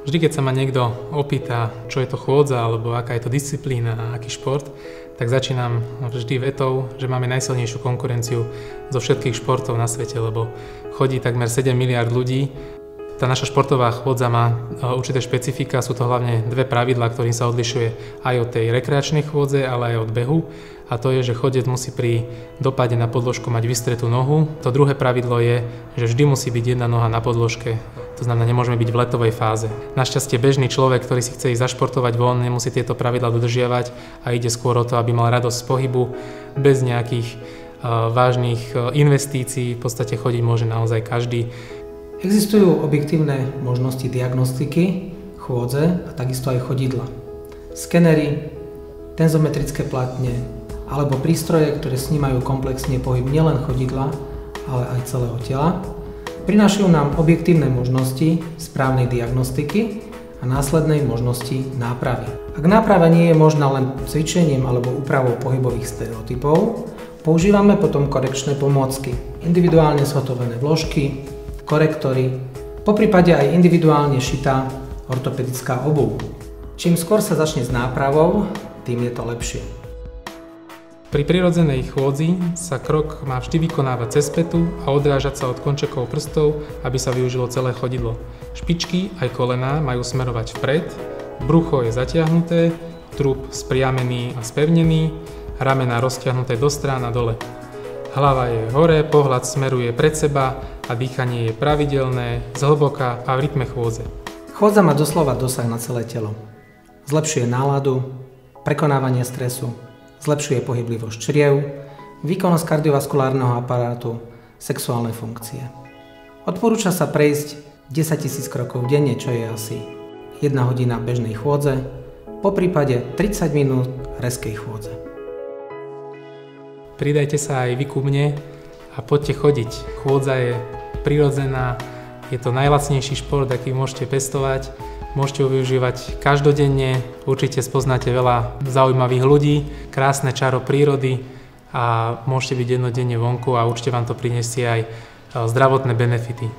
Vždy, keď sa ma niekto opýta, čo je to chôdza, alebo aká je to disciplína a aký šport, tak začínam vždy vetou, že máme najsilnejšiu konkurenciu zo všetkých športov na svete, lebo chodí takmer 7 miliárd ľudí. Tá naša športová chôdza má určité špecifika, sú to hlavne dve pravidlá, ktorým sa odlišuje aj od tej rekreačnej chôdze, ale aj od behu. A to je, že chodec musí pri dopade na podložku mať vystretú nohu. To druhé pravidlo je, že vždy musí byť jedna noha na podložke. To znamená, nemôžeme byť v letovej fáze. Našťastie bežný človek, ktorý si chce ísť zašportovať von, nemusí tieto pravidlá dodržiavať a ide skôr o to, aby mal radosť z pohybu, bez nejakých vážnych investícií. V podstate chodiť môže naozaj každý. Existujú objektívne možnosti diagnostiky chôdze a takisto aj chodidla. Skenery, tenzometrické platne alebo prístroje, ktoré snímajú komplexne pohyb nielen chodidla, ale aj celého tela, prinášajú nám objektívne možnosti správnej diagnostiky a následnej možnosti nápravy. Ak náprava nie je možná len cvičením alebo úpravou pohybových stereotypov, používame potom korekčné pomôcky, individuálne zhotovené vložky, korektory, poprípade aj individuálne šitá ortopedická obuv. Čím skôr sa začne s nápravou, tým je to lepšie. Pri prirodzenej chôdzi sa krok má vždy vykonávať cez pätu a odrážať sa od končekov prstov, aby sa využilo celé chodidlo. Špičky aj kolená majú smerovať vpred, brucho je zatiahnuté, trup spriamený a spevnený, ramená roztiahnuté do strán a dole. Hlava je hore, pohľad smeruje pred seba a dýchanie je pravidelné, zhlboka a v rytme chôdze. Chôdza má doslova dosah na celé telo. Zlepšuje náladu, prekonávanie stresu, zlepšuje pohyblivosť čriev, výkonnosť kardiovaskulárneho aparátu, sexuálne funkcie. Odporúča sa prejsť 10 000 krokov denne, čo je asi 1 hodina bežnej chôdze, poprípade 30 minút rezkej chôdze. Pridajte sa aj vy ku mne a poďte chodiť. Chôdza je prirodzená, je to najlacnejší šport, aký môžete pestovať. Môžete ho využívať každodenne, určite spoznáte veľa zaujímavých ľudí, krásne čaro prírody a môžete byť jednodenne vonku a určite vám to prinesie aj zdravotné benefity.